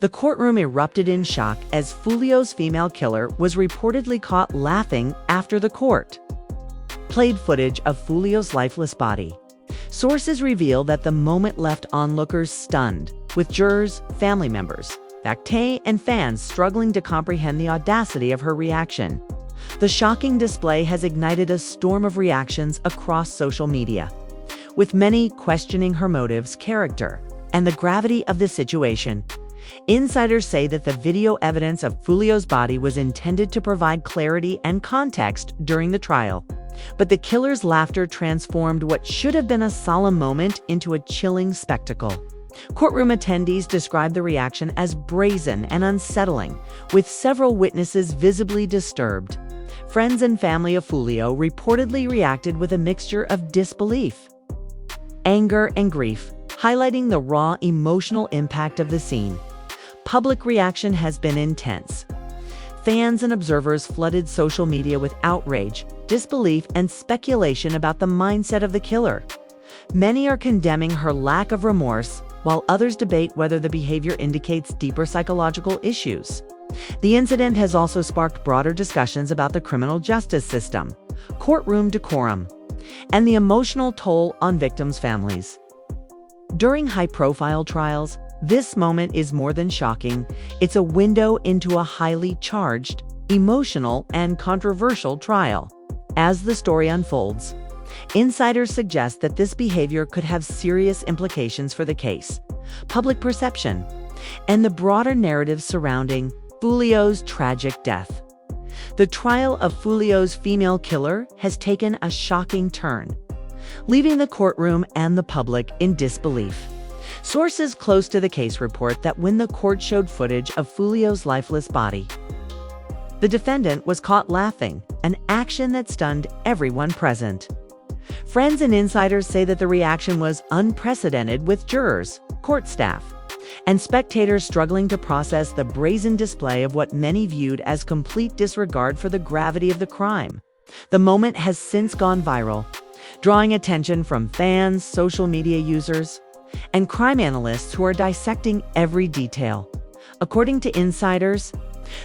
The courtroom erupted in shock as Foolio's female killer was reportedly caught laughing after the court played footage of Foolio's lifeless body. Sources reveal that the moment left onlookers stunned, with jurors, family members, actors, and fans struggling to comprehend the audacity of her reaction. The shocking display has ignited a storm of reactions across social media, with many questioning her motives, character, and the gravity of the situation. Insiders say that the video evidence of Foolio's body was intended to provide clarity and context during the trial, but the killer's laughter transformed what should have been a solemn moment into a chilling spectacle. Courtroom attendees described the reaction as brazen and unsettling, with several witnesses visibly disturbed. Friends and family of Foolio reportedly reacted with a mixture of disbelief, anger, and grief, highlighting the raw emotional impact of the scene. Public reaction has been intense. Fans and observers flooded social media with outrage, disbelief, and speculation about the mindset of the killer. Many are condemning her lack of remorse, while others debate whether the behavior indicates deeper psychological issues. The incident has also sparked broader discussions about the criminal justice system, courtroom decorum, and the emotional toll on victims' families. During high-profile trials, this moment is more than shocking. It's a window into a highly charged, emotional, and controversial trial. As the story unfolds, insiders suggest that this behavior could have serious implications for the case, public perception, and the broader narrative surrounding Foolio's tragic death. The trial of Foolio's female killer has taken a shocking turn, leaving the courtroom and the public in disbelief. Sources close to the case report that when the court showed footage of Foolio's lifeless body, the defendant was caught laughing, an action that stunned everyone present. Friends and insiders say that the reaction was unprecedented, with jurors, court staff, and spectators struggling to process the brazen display of what many viewed as complete disregard for the gravity of the crime. The moment has since gone viral, drawing attention from fans, social media users, and crime analysts who are dissecting every detail. According to insiders,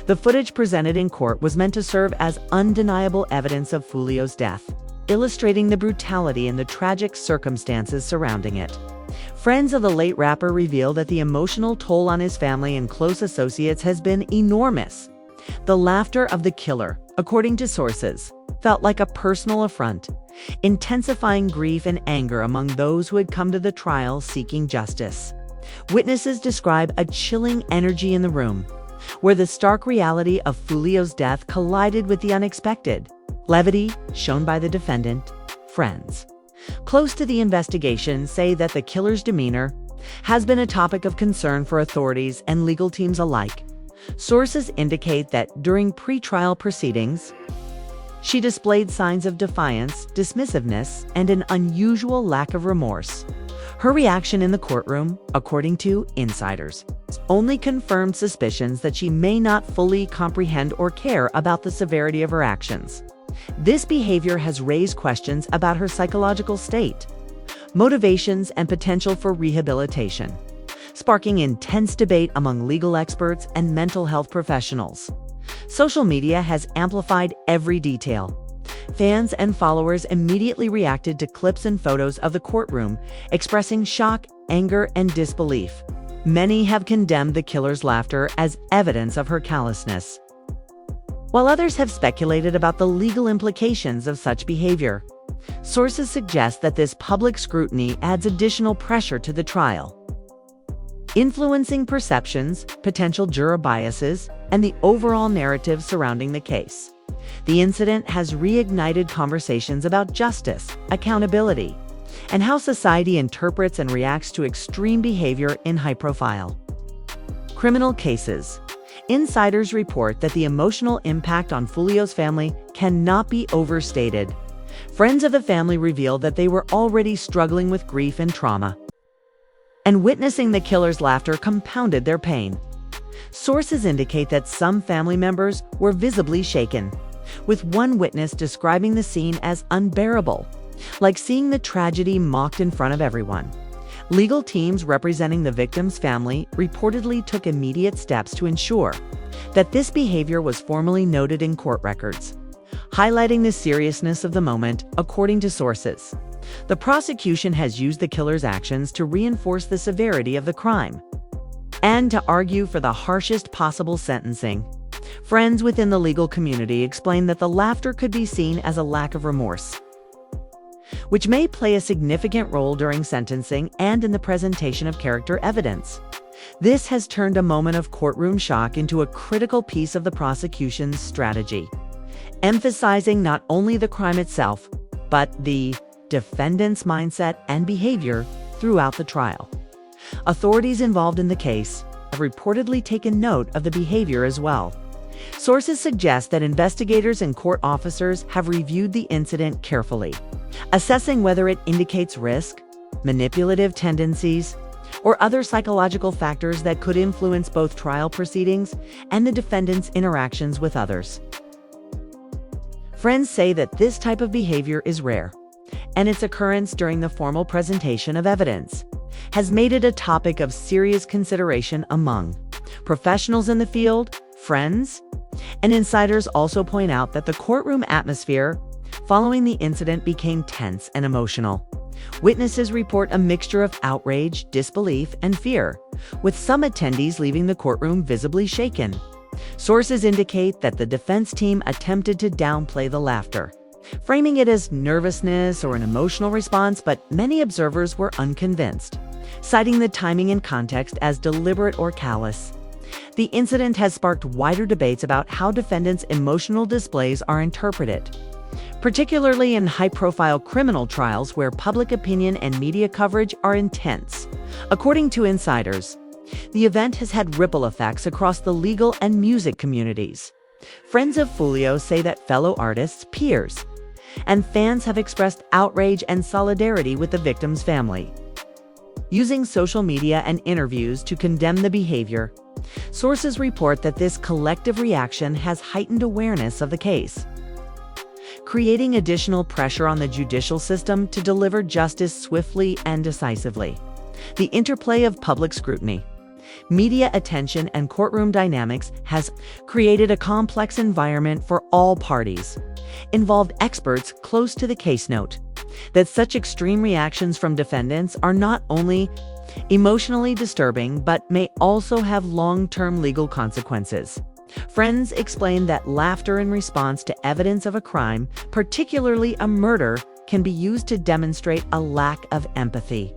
the footage presented in court was meant to serve as undeniable evidence of Foolio's death, illustrating the brutality and the tragic circumstances surrounding it. Friends of the late rapper reveal that the emotional toll on his family and close associates has been enormous. The laughter of the killer, according to sources, felt like a personal affront, intensifying grief and anger among those who had come to the trial seeking justice. Witnesses describe a chilling energy in the room, where the stark reality of Foolio's death collided with the unexpected levity shown by the defendant. Friends close to the investigation say that the killer's demeanor has been a topic of concern for authorities and legal teams alike. Sources indicate that during pre-trial proceedings, she displayed signs of defiance, dismissiveness, and an unusual lack of remorse. Her reaction in the courtroom, according to insiders, only confirmed suspicions that she may not fully comprehend or care about the severity of her actions. This behavior has raised questions about her psychological state, motivations, and potential for rehabilitation, sparking intense debate among legal experts and mental health professionals. Social media has amplified every detail. Fans and followers immediately reacted to clips and photos of the courtroom, expressing shock, anger, and disbelief. Many have condemned the killer's laughter as evidence of her callousness, while others have speculated about the legal implications of such behavior. Sources suggest that this public scrutiny adds additional pressure to the trial, influencing perceptions, potential juror biases, and the overall narrative surrounding the case. The incident has reignited conversations about justice, accountability, and how society interprets and reacts to extreme behavior in high-profile criminal cases. Insiders report that the emotional impact on Foolio's family cannot be overstated. Friends of the family reveal that they were already struggling with grief and trauma, and witnessing the killer's laughter compounded their pain. Sources indicate that some family members were visibly shaken, with one witness describing the scene as unbearable, like seeing the tragedy mocked in front of everyone. Legal teams representing the victim's family reportedly took immediate steps to ensure that this behavior was formally noted in court records, highlighting the seriousness of the moment, according to sources. The prosecution has used the killer's actions to reinforce the severity of the crime and to argue for the harshest possible sentencing. Friends within the legal community explain that the laughter could be seen as a lack of remorse, which may play a significant role during sentencing and in the presentation of character evidence. This has turned a moment of courtroom shock into a critical piece of the prosecution's strategy, emphasizing not only the crime itself, but the defendant's mindset and behavior throughout the trial. Authorities involved in the case have reportedly taken note of the behavior as well. Sources suggest that investigators and court officers have reviewed the incident carefully, assessing whether it indicates risk, manipulative tendencies, or other psychological factors that could influence both trial proceedings and the defendant's interactions with others. Friends say that this type of behavior is rare, and its occurrence during the formal presentation of evidence has made it a topic of serious consideration among professionals in the field. Friends and insiders also point out that the courtroom atmosphere following the incident became tense and emotional. Witnesses report a mixture of outrage, disbelief, and fear, with some attendees leaving the courtroom visibly shaken. Sources indicate that the defense team attempted to downplay the laughter, framing it as nervousness or an emotional response, but many observers were unconvinced, citing the timing and context as deliberate or callous. The incident has sparked wider debates about how defendants' emotional displays are interpreted, particularly in high-profile criminal trials where public opinion and media coverage are intense. According to insiders, the event has had ripple effects across the legal and music communities. Friends of Foolio say that fellow artists, peers, and fans have expressed outrage and solidarity with the victim's family, using social media and interviews to condemn the behavior. Sources report that this collective reaction has heightened awareness of the case, creating additional pressure on the judicial system to deliver justice swiftly and decisively. The interplay of public scrutiny, media attention, and courtroom dynamics has created a complex environment for all parties involved. Experts close to the case note that such extreme reactions from defendants are not only emotionally disturbing, but may also have long-term legal consequences. Friends explain that laughter in response to evidence of a crime, particularly a murder, can be used to demonstrate a lack of empathy,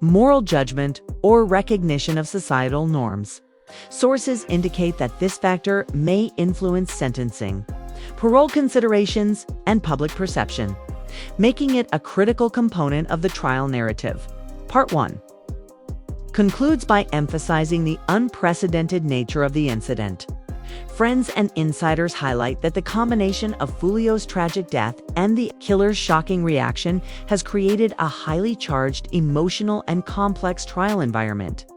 moral judgment, or recognition of societal norms. Sources indicate that this factor may influence sentencing, parole considerations, and public perception, making it a critical component of the trial narrative. Part 1 concludes by emphasizing the unprecedented nature of the incident. Friends and insiders highlight that the combination of Foolio's tragic death and the killer's shocking reaction has created a highly charged, emotional, and complex trial environment.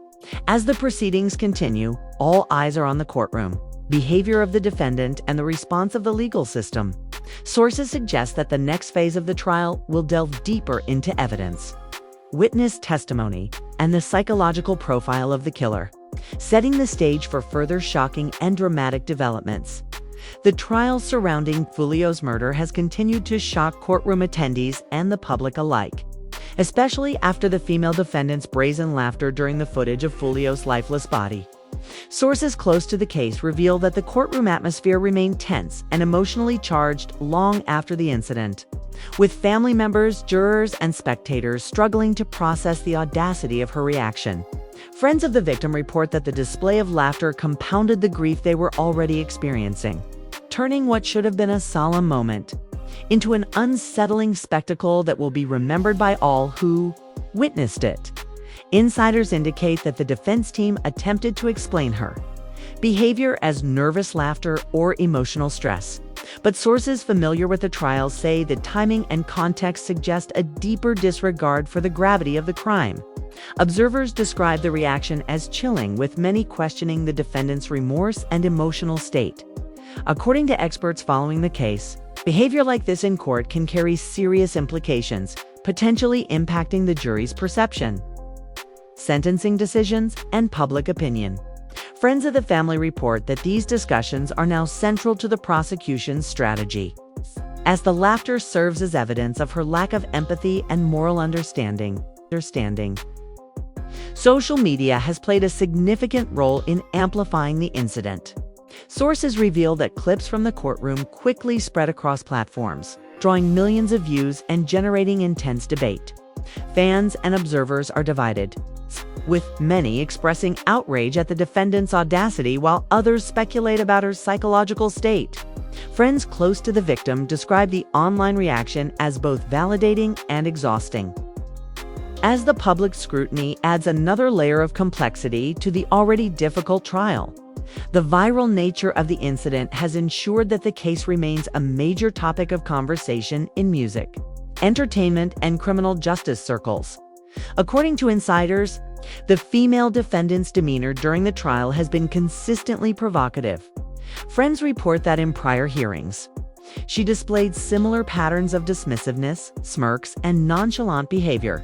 As the proceedings continue, all eyes are on the courtroom, behavior of the defendant, and the response of the legal system. Sources suggest that the next phase of the trial will delve deeper into evidence, witness testimony, and the psychological profile of the killer, setting the stage for further shocking and dramatic developments. The trial surrounding Foolio's murder has continued to shock courtroom attendees and the public alike, especially after the female defendant's brazen laughter during the footage of Foolio's lifeless body. Sources close to the case reveal that the courtroom atmosphere remained tense and emotionally charged long after the incident, with family members, jurors, and spectators struggling to process the audacity of her reaction. Friends of the victim report that the display of laughter compounded the grief they were already experiencing, turning what should have been a solemn moment into an unsettling spectacle that will be remembered by all who witnessed it. Insiders indicate that the defense team attempted to explain her behavior as nervous laughter or emotional stress, but sources familiar with the trial say the timing and context suggest a deeper disregard for the gravity of the crime. Observers describe the reaction as chilling, with many questioning the defendant's remorse and emotional state. According to experts following the case, behavior like this in court can carry serious implications, potentially impacting the jury's perception, sentencing decisions, and public opinion. Friends of the family report that these discussions are now central to the prosecution's strategy, as the laughter serves as evidence of her lack of empathy and moral understanding. Social media has played a significant role in amplifying the incident. Sources reveal that clips from the courtroom quickly spread across platforms, drawing millions of views and generating intense debate. Fans and observers are divided, with many expressing outrage at the defendant's audacity while others speculate about her psychological state. Friends close to the victim describe the online reaction as both validating and exhausting, as the public scrutiny adds another layer of complexity to the already difficult trial. The viral nature of the incident has ensured that the case remains a major topic of conversation in music, entertainment, and criminal justice circles. According to insiders, the female defendant's demeanor during the trial has been consistently provocative. Friends report that in prior hearings, she displayed similar patterns of dismissiveness, smirks, and nonchalant behavior,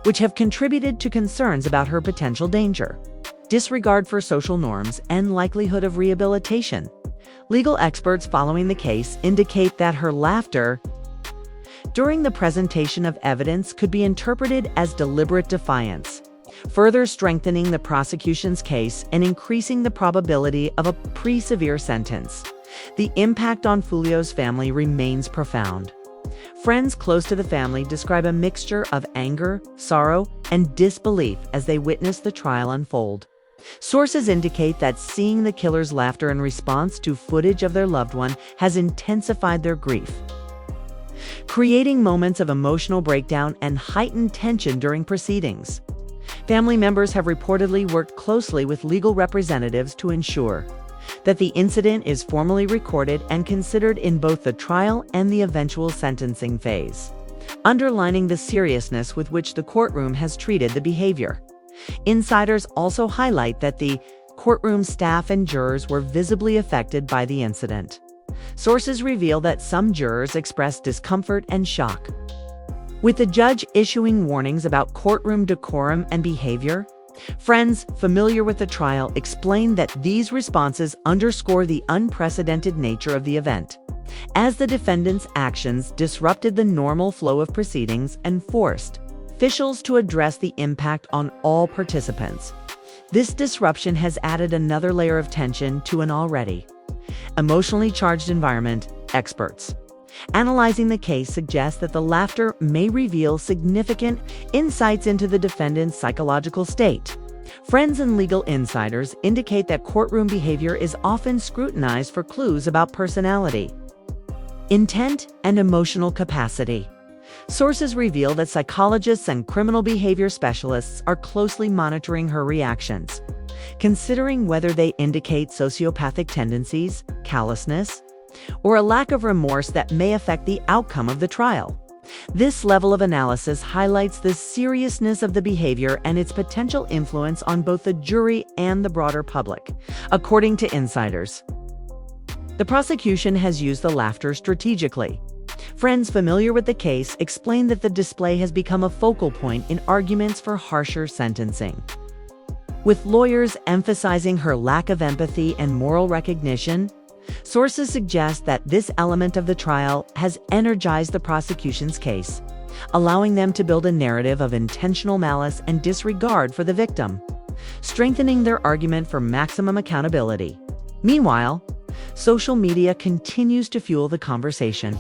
which have contributed to concerns about her potential danger, disregard for social norms, and likelihood of rehabilitation. Legal experts following the case indicate that her laughter during the presentation of evidence could be interpreted as deliberate defiance, further strengthening the prosecution's case and increasing the probability of a severe sentence. The impact on Foolio's family remains profound. Friends close to the family describe a mixture of anger, sorrow, and disbelief as they witness the trial unfold. Sources indicate that seeing the killer's laughter in response to footage of their loved one has intensified their grief, creating moments of emotional breakdown and heightened tension during proceedings. Family members have reportedly worked closely with legal representatives to ensure that the incident is formally recorded and considered in both the trial and the eventual sentencing phase, underlining the seriousness with which the courtroom has treated the behavior. Insiders also highlight that the courtroom staff and jurors were visibly affected by the incident. Sources reveal that some jurors expressed discomfort and shock, with the judge issuing warnings about courtroom decorum and behavior. Friends familiar with the trial explain that these responses underscore the unprecedented nature of the event, as the defendant's actions disrupted the normal flow of proceedings and forced officials to address the impact on all participants. This disruption has added another layer of tension to an already emotionally charged environment. Experts analyzing the case suggest that the laughter may reveal significant insights into the defendant's psychological state. Friends and legal insiders indicate that courtroom behavior is often scrutinized for clues about personality, intent, and emotional capacity. Sources reveal that psychologists and criminal behavior specialists are closely monitoring her reactions, considering whether they indicate sociopathic tendencies, callousness, or a lack of remorse that may affect the outcome of the trial. This level of analysis highlights the seriousness of the behavior and its potential influence on both the jury and the broader public. According to insiders, the prosecution has used the laughter strategically. Friends familiar with the case explain that the display has become a focal point in arguments for harsher sentencing, with lawyers emphasizing her lack of empathy and moral recognition. Sources suggest that this element of the trial has energized the prosecution's case, allowing them to build a narrative of intentional malice and disregard for the victim, strengthening their argument for maximum accountability. Meanwhile, social media continues to fuel the conversation.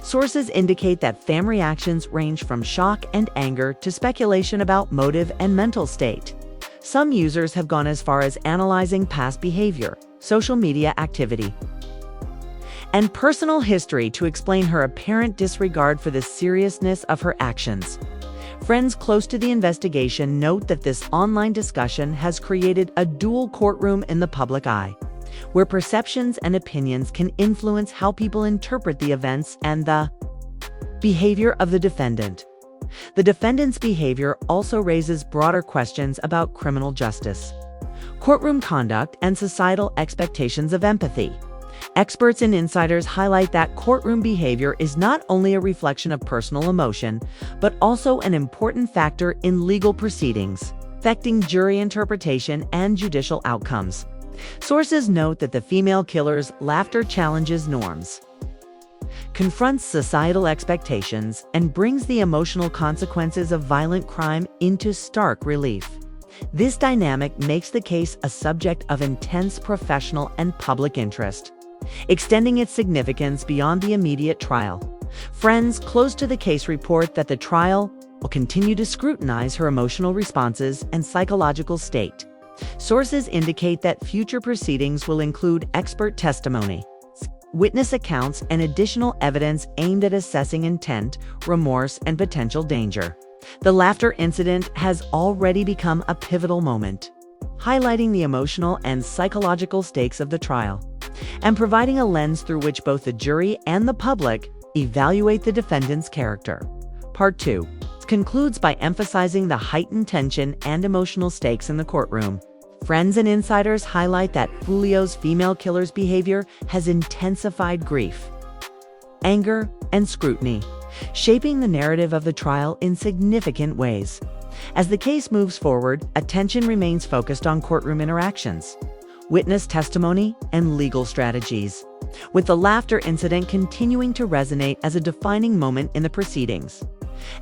Sources indicate that fan reactions range from shock and anger to speculation about motive and mental state. Some users have gone as far as analyzing past behavior, social media activity, and personal history to explain her apparent disregard for the seriousness of her actions. Friends close to the investigation note that this online discussion has created a dual courtroom in the public eye, where perceptions and opinions can influence how people interpret the events and the behavior of the defendant. The defendant's behavior also raises broader questions about criminal justice, courtroom conduct, and societal expectations of empathy. Experts and insiders highlight that courtroom behavior is not only a reflection of personal emotion, but also an important factor in legal proceedings, affecting jury interpretation and judicial outcomes. Sources note that the female killer's laughter challenges norms, confronts societal expectations, and brings the emotional consequences of violent crime into stark relief. This dynamic makes the case a subject of intense professional and public interest, extending its significance beyond the immediate trial. Friends close to the case report that the trial will continue to scrutinize her emotional responses and psychological state. Sources indicate that future proceedings will include expert testimony, witness accounts, and additional evidence aimed at assessing intent, remorse, and potential danger. The laughter incident has already become a pivotal moment, highlighting the emotional and psychological stakes of the trial, and providing a lens through which both the jury and the public evaluate the defendant's character. Part 2 concludes by emphasizing the heightened tension and emotional stakes in the courtroom. Friends and insiders highlight that Foolio's female killer's behavior has intensified grief, anger, and scrutiny, shaping the narrative of the trial in significant ways. As the case moves forward, attention remains focused on courtroom interactions, witness testimony, and legal strategies, with the laughter incident continuing to resonate as a defining moment in the proceedings.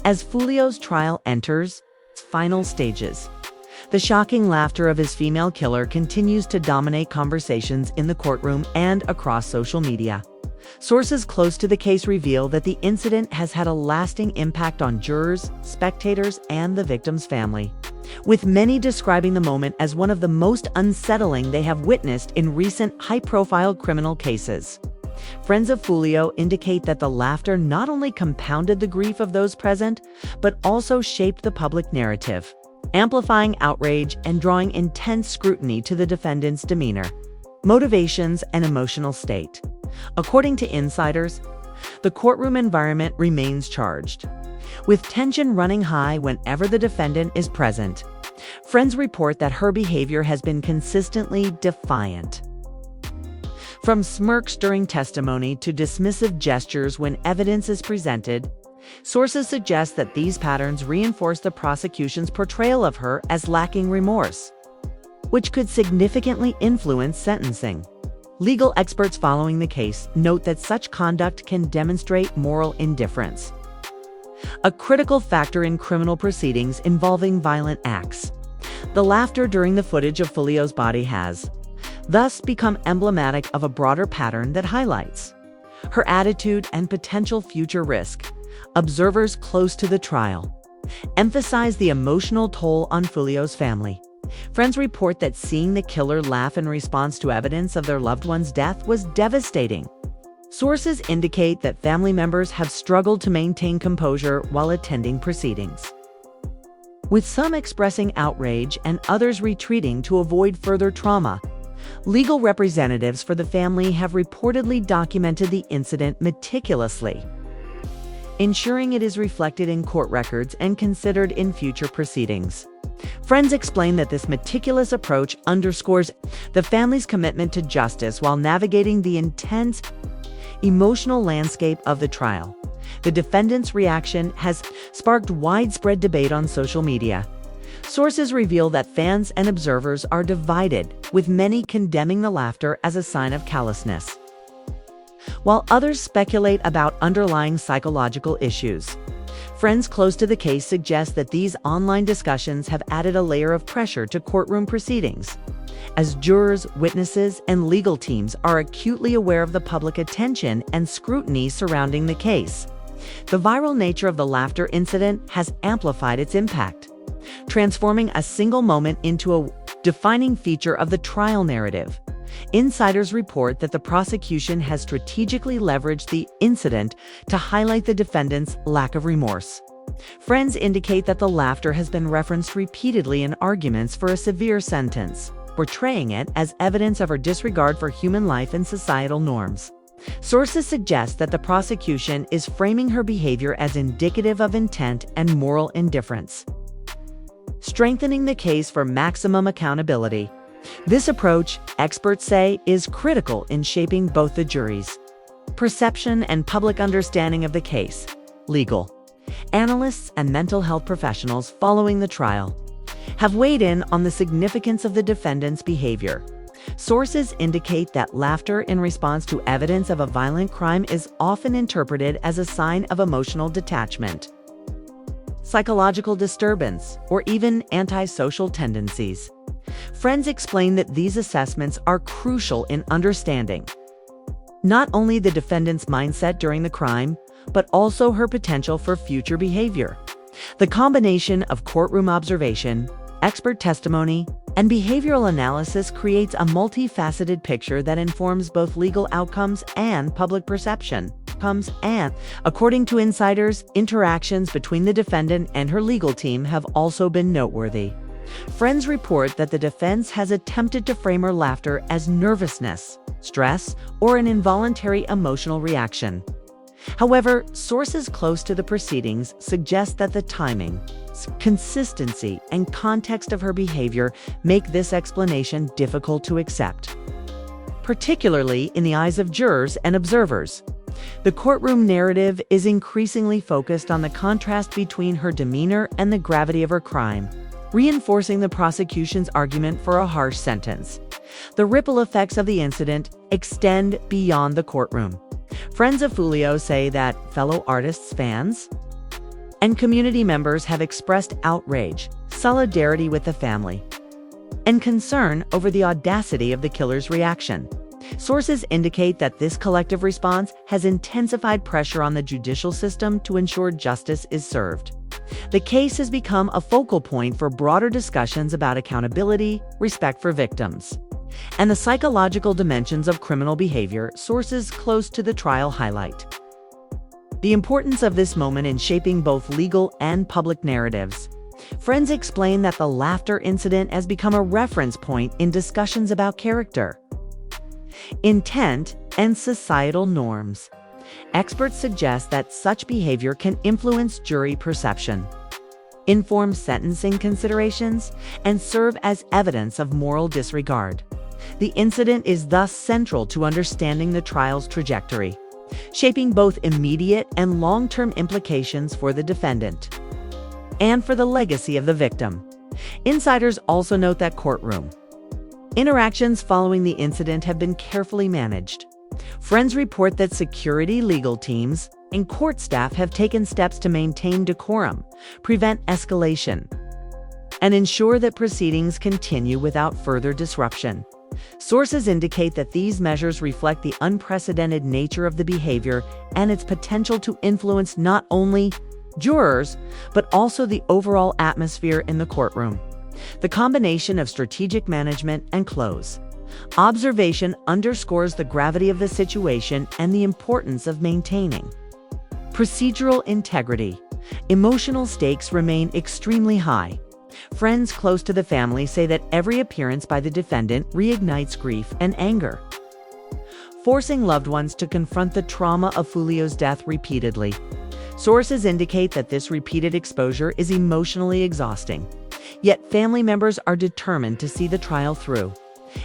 As Foolio's trial enters its final stages, the shocking laughter of his female killer continues to dominate conversations in the courtroom and across social media. Sources close to the case reveal that the incident has had a lasting impact on jurors, spectators, and the victim's family, with many describing the moment as one of the most unsettling they have witnessed in recent high-profile criminal cases. Friends of Foolio indicate that the laughter not only compounded the grief of those present, but also shaped the public narrative, amplifying outrage and drawing intense scrutiny to the defendant's demeanor, motivations, and emotional state. According to insiders, the courtroom environment remains charged, with tension running high whenever the defendant is present. Friends report that her behavior has been consistently defiant, from smirks during testimony to dismissive gestures when evidence is presented. Sources suggest that these patterns reinforce the prosecution's portrayal of her as lacking remorse, which could significantly influence sentencing. Legal experts following the case note that such conduct can demonstrate moral indifference, a critical factor in criminal proceedings involving violent acts. The laughter during the footage of Foolio's body has thus become emblematic of a broader pattern that highlights her attitude and potential future risk. Observers close to the trial emphasize the emotional toll on Foolio's family. Friends report that seeing the killer laugh in response to evidence of their loved one's death was devastating. Sources indicate that family members have struggled to maintain composure while attending proceedings, with some expressing outrage and others retreating to avoid further trauma. Legal representatives for the family have reportedly documented the incident meticulously, ensuring it is reflected in court records and considered in future proceedings. Friends explain that this meticulous approach underscores the family's commitment to justice while navigating the intense, emotional landscape of the trial. The defendant's reaction has sparked widespread debate on social media. Sources reveal that fans and observers are divided, with many condemning the laughter as a sign of callousness, while others speculate about underlying psychological issues. Friends close to the case suggest that these online discussions have added a layer of pressure to courtroom proceedings, as jurors, witnesses, and legal teams are acutely aware of the public attention and scrutiny surrounding the case. The viral nature of the laughter incident has amplified its impact, transforming a single moment into a defining feature of the trial narrative. Insiders report that the prosecution has strategically leveraged the incident to highlight the defendant's lack of remorse. Friends indicate that the laughter has been referenced repeatedly in arguments for a severe sentence, portraying it as evidence of her disregard for human life and societal norms. Sources suggest that the prosecution is framing her behavior as indicative of intent and moral indifference, strengthening the case for maximum accountability. This approach, experts say, is critical in shaping both the jury's perception and public understanding of the case. Legal analysts and mental health professionals following the trial have weighed in on the significance of the defendant's behavior. Sources indicate that laughter in response to evidence of a violent crime is often interpreted as a sign of emotional detachment, psychological disturbance, or even antisocial tendencies. Friends explain that these assessments are crucial in understanding not only the defendant's mindset during the crime, but also her potential for future behavior. The combination of courtroom observation, expert testimony, and behavioral analysis creates a multifaceted picture that informs both legal outcomes and public perception. According to insiders, interactions between the defendant and her legal team have also been noteworthy. Friends report that the defense has attempted to frame her laughter as nervousness, stress, or an involuntary emotional reaction. However, sources close to the proceedings suggest that the timing, consistency, and context of her behavior make this explanation difficult to accept, particularly in the eyes of jurors and observers. The courtroom narrative is increasingly focused on the contrast between her demeanor and the gravity of her crime, reinforcing the prosecution's argument for a harsh sentence. The ripple effects of the incident extend beyond the courtroom. Friends of Foolio say that fellow artists, fans, and community members have expressed outrage, solidarity with the family, and concern over the audacity of the killer's reaction. Sources indicate that this collective response has intensified pressure on the judicial system to ensure justice is served. The case has become a focal point for broader discussions about accountability, respect for victims, and the psychological dimensions of criminal behavior. Sources close to the trial highlight the importance of this moment in shaping both legal and public narratives. Friends explain that the laughter incident has become a reference point in discussions about character, intent, and societal norms. Experts suggest that such behavior can influence jury perception, inform sentencing considerations, and serve as evidence of moral disregard. The incident is thus central to understanding the trial's trajectory, shaping both immediate and long-term implications for the defendant and for the legacy of the victim. Insiders also note that courtroom interactions following the incident have been carefully managed. Friends report that security, legal teams, and court staff have taken steps to maintain decorum, prevent escalation, and ensure that proceedings continue without further disruption. Sources indicate that these measures reflect the unprecedented nature of the behavior and its potential to influence not only jurors, but also the overall atmosphere in the courtroom. The combination of strategic management and close observation underscores the gravity of the situation and the importance of maintaining procedural integrity. Emotional stakes remain extremely high. Friends close to the family say that every appearance by the defendant reignites grief and anger, forcing loved ones to confront the trauma of Foolio's death repeatedly. Sources indicate that this repeated exposure is emotionally exhausting, yet family members are determined to see the trial through,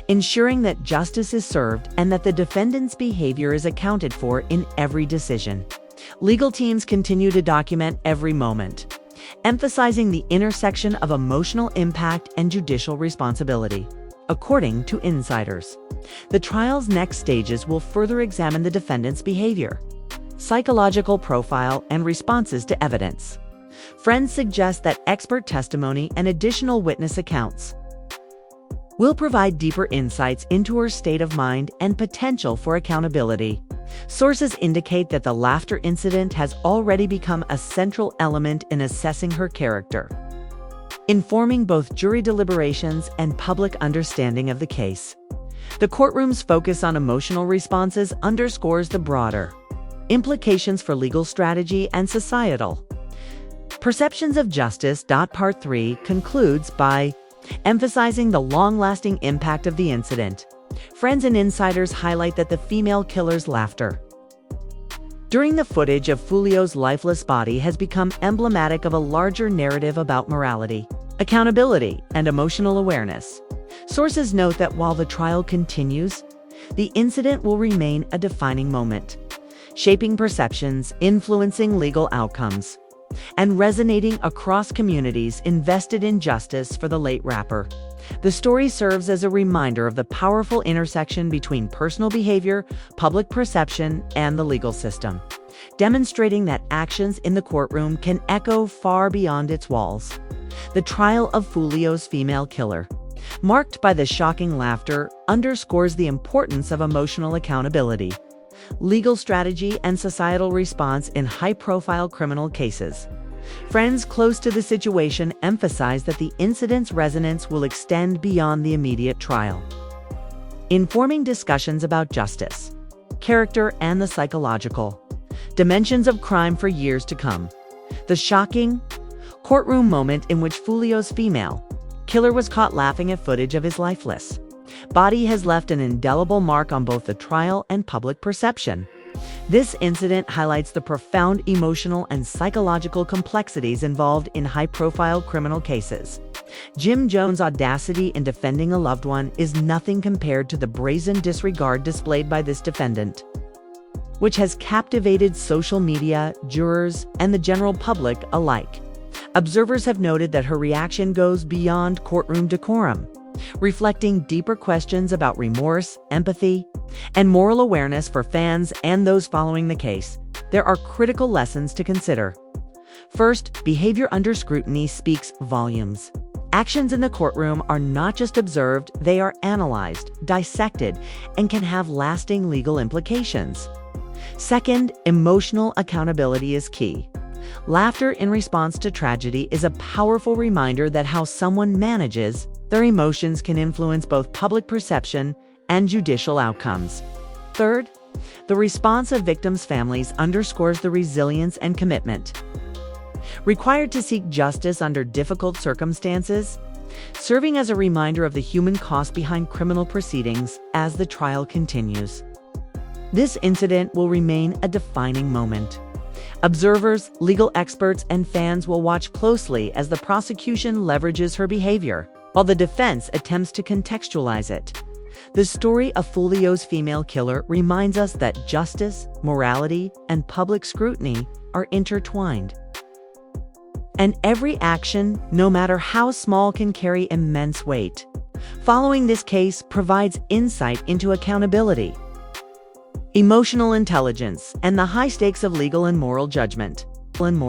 ensuring that justice is served and that the defendant's behavior is accounted for in every decision. Legal teams continue to document every moment, emphasizing the intersection of emotional impact and judicial responsibility. According to insiders, the trial's next stages will further examine the defendant's behavior, psychological profile, and responses to evidence. Friends suggest that expert testimony and additional witness accounts will provide deeper insights into her state of mind and potential for accountability. Sources indicate that the laughter incident has already become a central element in assessing her character, informing both jury deliberations and public understanding of the case. The courtroom's focus on emotional responses underscores the broader implications for legal strategy and societal perceptions of justice. Part 3 concludes by emphasizing the long-lasting impact of the incident. Friends and insiders highlight that the female killer's laughter during the footage of Foolio's lifeless body has become emblematic of a larger narrative about morality, accountability, and emotional awareness. Sources note that while the trial continues, the incident will remain a defining moment, shaping perceptions, influencing legal outcomes, and resonating across communities invested in justice for the late rapper. The story serves as a reminder of the powerful intersection between personal behavior, public perception, and the legal system, demonstrating that actions in the courtroom can echo far beyond its walls. The trial of Foolio's female killer, marked by the shocking laughter, underscores the importance of emotional accountability, legal strategy, and societal response in high-profile criminal cases. Friends close to the situation emphasize that the incident's resonance will extend beyond the immediate trial, informing discussions about justice, character, and the psychological dimensions of crime for years to come. The shocking courtroom moment in which Foolio's female killer was caught laughing at footage of his lifeless body has left an indelible mark on both the trial and public perception. This incident highlights the profound emotional and psychological complexities involved in high-profile criminal cases. Jim Jones' audacity in defending a loved one is nothing compared to the brazen disregard displayed by this defendant, which has captivated social media, jurors, and the general public alike. Observers have noted that her reaction goes beyond courtroom decorum, reflecting deeper questions about remorse, empathy, and moral awareness for fans and those following the case. There are critical lessons to consider. First, behavior under scrutiny speaks volumes. Actions in the courtroom are not just observed, they are analyzed, dissected, and can have lasting legal implications. Second, emotional accountability is key. Laughter in response to tragedy is a powerful reminder that how someone manages their emotions can influence both public perception and judicial outcomes. Third, the response of victims' families underscores the resilience and commitment required to seek justice under difficult circumstances, serving as a reminder of the human cost behind criminal proceedings as the trial continues. This incident will remain a defining moment. Observers, legal experts, and fans will watch closely as the prosecution leverages her behavior, while the defense attempts to contextualize it. The story of Foolio's female killer reminds us that justice, morality, and public scrutiny are intertwined, and every action, no matter how small, can carry immense weight. Following this case provides insight into accountability, emotional intelligence, and the high stakes of legal and moral judgment.